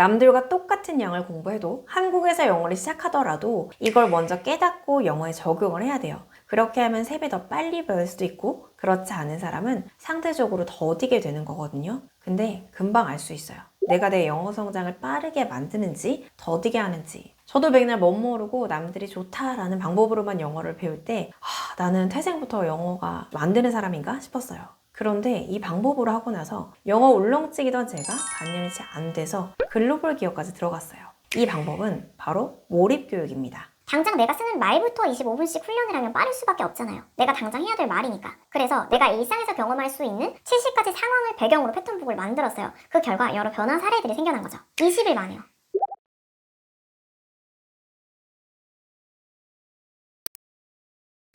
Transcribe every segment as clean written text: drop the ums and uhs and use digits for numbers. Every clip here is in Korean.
남들과 똑같은 양을 공부해도 한국에서 영어를 시작하더라도 이걸 먼저 깨닫고 영어에 적용을 해야 돼요. 그렇게 하면 3배 더 빨리 배울 수도 있고, 그렇지 않은 사람은 상대적으로 더디게 되는 거거든요. 근데 금방 알 수 있어요. 내가 내 영어 성장을 빠르게 만드는지 더디게 하는지. 저도 맥날 멋모르고 남들이 좋다라는 방법으로만 영어를 배울 때 나는 태생부터 영어가 안 되는 사람인가 싶었어요. 그런데 이 방법으로 하고 나서 영어 울렁증이던 제가 반년이 채 안 돼서 글로벌 기업까지 들어갔어요. 이 방법은 바로 몰입교육입니다. 당장 내가 쓰는 말부터 25분씩 훈련을 하면 빠를 수밖에 없잖아요. 내가 당장 해야 될 말이니까. 그래서 내가 일상에서 경험할 수 있는 70가지 상황을 배경으로 패턴북을 만들었어요. 그 결과 여러 변화 사례들이 생겨난 거죠. 20일 만에요.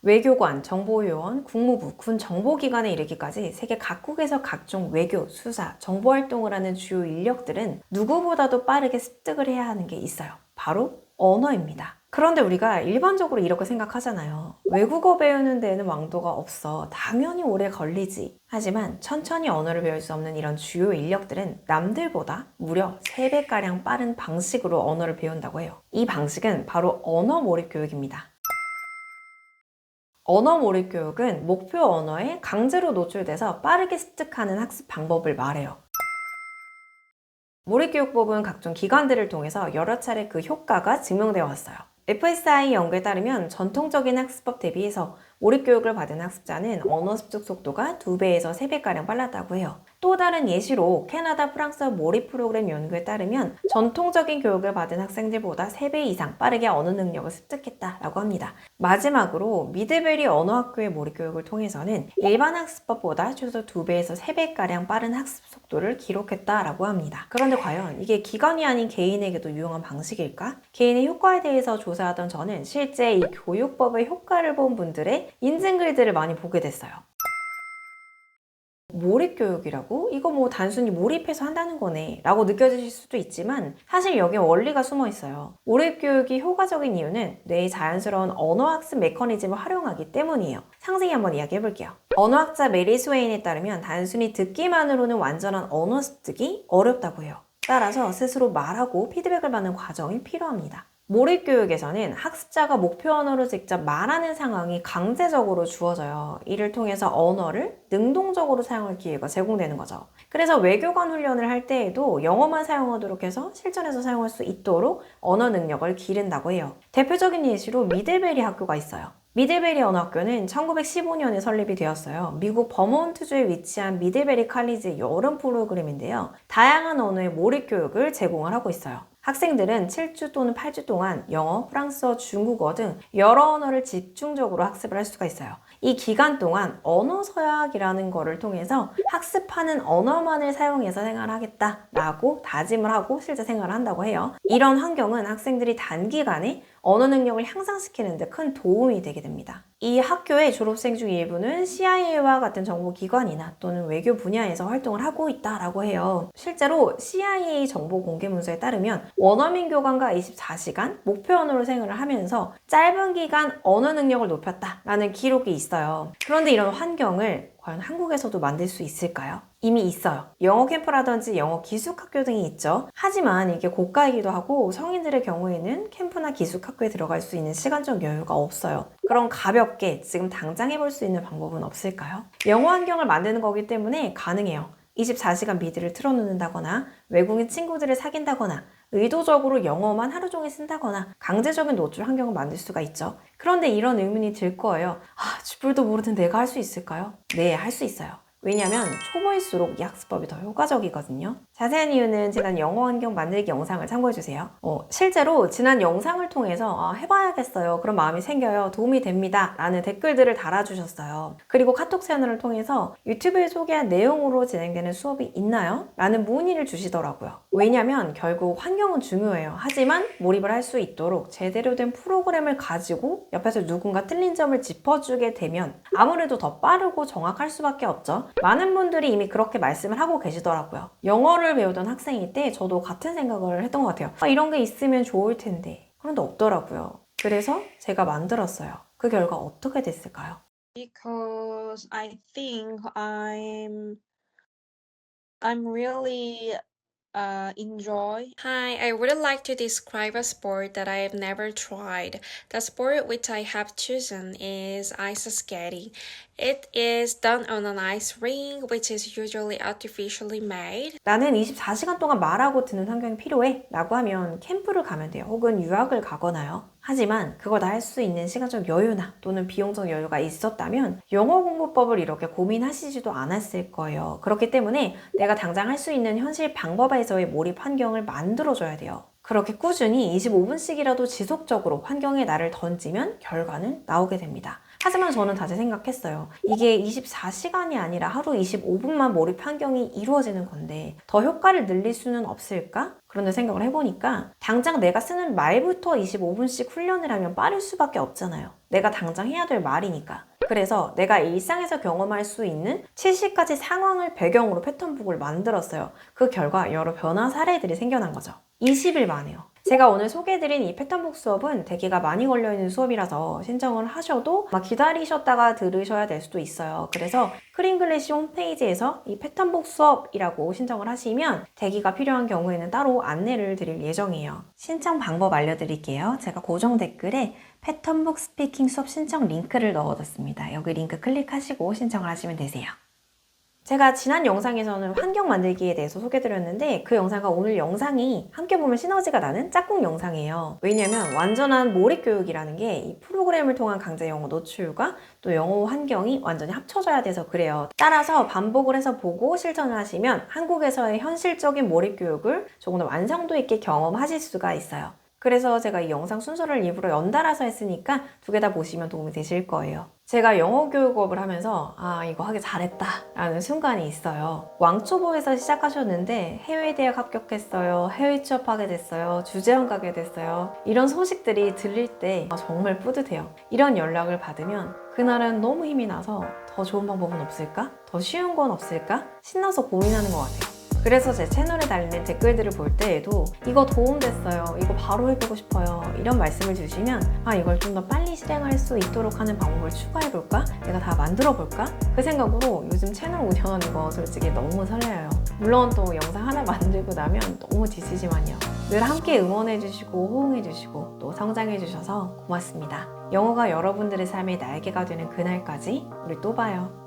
외교관, 정보요원, 국무부, 군 정보기관에 이르기까지 세계 각국에서 각종 외교, 수사, 정보활동을 하는 주요 인력들은 누구보다도 빠르게 습득을 해야 하는 게 있어요. 바로 언어입니다. 그런데 우리가 일반적으로 이렇게 생각하잖아요. 외국어 배우는 데에는 왕도가 없어. 당연히 오래 걸리지. 하지만 천천히 언어를 배울 수 없는 이런 주요 인력들은 남들보다 무려 3배가량 빠른 방식으로 언어를 배운다고 해요. 이 방식은 바로 언어 몰입 교육입니다. 언어 몰입 교육은 목표 언어에 강제로 노출돼서 빠르게 습득하는 학습 방법을 말해요. 몰입교육법은 각종 기관들을 통해서 여러 차례 그 효과가 증명되어 왔어요. FSI 연구에 따르면 전통적인 학습법 대비해서 몰입교육을 받은 학습자는 언어 습득 속도가 2배에서 3배가량 빨랐다고 해요. 또 다른 예시로 캐나다, 프랑스 몰입 프로그램 연구에 따르면 전통적인 교육을 받은 학생들보다 3배 이상 빠르게 언어 능력을 습득했다라고 합니다. 마지막으로 미드베리 언어학교의 몰입교육을 통해서는 일반 학습법보다 최소 2배에서 3배가량 빠른 학습 속도를 기록했다라고 합니다. 그런데 과연 이게 기관이 아닌 개인에게도 유용한 방식일까? 개인의 효과에 대해서 조사하던 저는 실제 이 교육법의 효과를 본 분들의 인증글들을 많이 보게 됐어요. 몰입교육이라고? 이거 뭐 단순히 몰입해서 한다는 거네 라고 느껴지실 수도 있지만 사실 여기에 원리가 숨어 있어요. 몰입교육이 효과적인 이유는 뇌의 자연스러운 언어학습 메커니즘을 활용하기 때문이에요. 상세히 한번 이야기해 볼게요. 언어학자 메리 스웨인에 따르면 단순히 듣기만으로는 완전한 언어 습득이 어렵다고 해요. 따라서 스스로 말하고 피드백을 받는 과정이 필요합니다. 몰입교육에서는 학습자가 목표 언어로 직접 말하는 상황이 강제적으로 주어져요. 이를 통해서 언어를 능동적으로 사용할 기회가 제공되는 거죠. 그래서 외교관 훈련을 할 때에도 영어만 사용하도록 해서 실전에서 사용할 수 있도록 언어 능력을 기른다고 해요. 대표적인 예시로 미들베리 학교가 있어요. 미들베리 언어학교는 1915년에 설립이 되었어요. 미국 버몬트주에 위치한 미들베리 칼리지의 여름 프로그램인데요. 다양한 언어의 몰입 교육을 제공을 하고 있어요. 학생들은 7주 또는 8주 동안 영어, 프랑스어, 중국어 등 여러 언어를 집중적으로 학습을 할 수가 있어요. 이 기간 동안 언어 서약이라는 거를 통해서 학습하는 언어만을 사용해서 생활하겠다라고 다짐을 하고 실제 생활을 한다고 해요. 이런 환경은 학생들이 단기간에 언어 능력을 향상시키는 데 큰 도움이 되게 됩니다. 이 학교의 졸업생 중 일부는 CIA와 같은 정보기관이나 또는 외교 분야에서 활동을 하고 있다라고 해요. 실제로 CIA 정보 공개 문서에 따르면 원어민 교관과 24시간 목표 언어로 생활을 하면서 짧은 기간 언어 능력을 높였다라는 기록이 있어요. 그런데 이런 환경을 과연 한국에서도 만들 수 있을까요? 이미 있어요. 영어 캠프라든지 영어 기숙학교 등이 있죠. 하지만 이게 고가이기도 하고 성인들의 경우에는 캠프나 기숙학교에 들어갈 수 있는 시간적 여유가 없어요. 그럼 가볍게 지금 당장 해볼 수 있는 방법은 없을까요? 영어 환경을 만드는 거기 때문에 가능해요. 24시간 미드를 틀어놓는다거나 외국인 친구들을 사귄다거나 의도적으로 영어만 하루 종일 쓴다거나 강제적인 노출 환경을 만들 수가 있죠. 그런데 이런 의문이 들 거예요. 쥐뿔도 모르는 내가 할 수 있을까요? 네, 할 수 있어요. 왜냐면 초보일수록 이 학습법이 더 효과적이거든요. 자세한 이유는 지난 영어 환경 만들기 영상을 참고해주세요. 실제로 지난 영상을 통해서 해봐야겠어요. 그런 마음이 생겨요. 도움이 됩니다. 라는 댓글들을 달아주셨어요. 그리고 카톡 채널을 통해서 유튜브에 소개한 내용으로 진행되는 수업이 있나요? 라는 문의를 주시더라고요. 왜냐면 결국 환경은 중요해요. 하지만 몰입을 할 수 있도록 제대로 된 프로그램을 가지고 옆에서 누군가 틀린 점을 짚어주게 되면 아무래도 더 빠르고 정확할 수밖에 없죠. 많은 분들이 이미 그렇게 말씀을 하고 계시더라고요. 영어를 배우던 학생일 때 저도 같은 생각을 했던 것 같아요. 이런 게 있으면 좋을 텐데. 그런데 없더라고요. 그래서 제가 만들었어요. 그 결과 어떻게 됐을까요? Because I think I'm really enjoy. Hi, I would like to describe a sport that I have never tried. The sport which I have chosen is ice skating. It is done on an ice rink, which is usually artificially made. 나는 24시간 동안 말하고 듣는 환경이 필요해 라고 하면 캠프를 가면 돼요. 혹은 유학을 가거나요. 하지만 그걸 다 할 수 있는 시간적 여유나 또는 비용적 여유가 있었다면 영어 공부법을 이렇게 고민하시지도 않았을 거예요. 그렇기 때문에 내가 당장 할 수 있는 현실 방법에서의 몰입 환경을 만들어줘야 돼요. 그렇게 꾸준히 25분씩이라도 지속적으로 환경에 나를 던지면 결과는 나오게 됩니다. 하지만 저는 다시 생각했어요. 이게 24시간이 아니라 하루 25분만 몰입 환경이 이루어지는 건데 더 효과를 늘릴 수는 없을까? 그런데 생각을 해보니까 당장 내가 쓰는 말부터 25분씩 훈련을 하면 빠를 수밖에 없잖아요. 내가 당장 해야 될 말이니까. 그래서 내가 일상에서 경험할 수 있는 70가지 상황을 배경으로 패턴북을 만들었어요. 그 결과 여러 변화 사례들이 생겨난 거죠. 20일 만에요. 제가 오늘 소개해드린 이 패턴북 수업은 대기가 많이 걸려있는 수업이라서 신청을 하셔도 막 기다리셨다가 들으셔야 될 수도 있어요. 그래서 크링글리시 홈페이지에서 이 패턴북 수업이라고 신청을 하시면 대기가 필요한 경우에는 따로 안내를 드릴 예정이에요. 신청 방법 알려드릴게요. 제가 고정 댓글에 패턴북 스피킹 수업 신청 링크를 넣어뒀습니다. 여기 링크 클릭하시고 신청을 하시면 되세요. 제가 지난 영상에서는 환경 만들기에 대해서 소개드렸는데 그 영상과 오늘 영상이 함께 보면 시너지가 나는 짝꿍 영상이에요. 왜냐면 완전한 몰입 교육이라는 게 이 프로그램을 통한 강제 영어 노출과 또 영어 환경이 완전히 합쳐져야 돼서 그래요. 따라서 반복을 해서 보고 실천을 하시면 한국에서의 현실적인 몰입 교육을 조금 더 완성도 있게 경험하실 수가 있어요. 그래서 제가 이 영상 순서를 일부러 연달아서 했으니까 두 개 다 보시면 도움이 되실 거예요. 제가 영어 교육업을 하면서 이거 하기 잘했다 라는 순간이 있어요. 왕초보에서 시작하셨는데 해외 대학 합격했어요, 해외 취업하게 됐어요, 주재원 가게 됐어요, 이런 소식들이 들릴 때 정말 뿌듯해요. 이런 연락을 받으면 그날은 너무 힘이 나서 더 좋은 방법은 없을까? 더 쉬운 건 없을까? 신나서 고민하는 것 같아요. 그래서 제 채널에 달리는 댓글들을 볼 때에도 이거 도움됐어요, 이거 바로 해보고 싶어요, 이런 말씀을 주시면 이걸 좀 더 빨리 실행할 수 있도록 하는 방법을 추가해볼까? 내가 다 만들어볼까? 그 생각으로 요즘 채널 운영하는 거 솔직히 너무 설레요. 물론 또 영상 하나 만들고 나면 너무 지치지만요. 늘 함께 응원해주시고 호응해주시고 또 성장해주셔서 고맙습니다. 영어가 여러분들의 삶의 날개가 되는 그날까지 우리 또 봐요.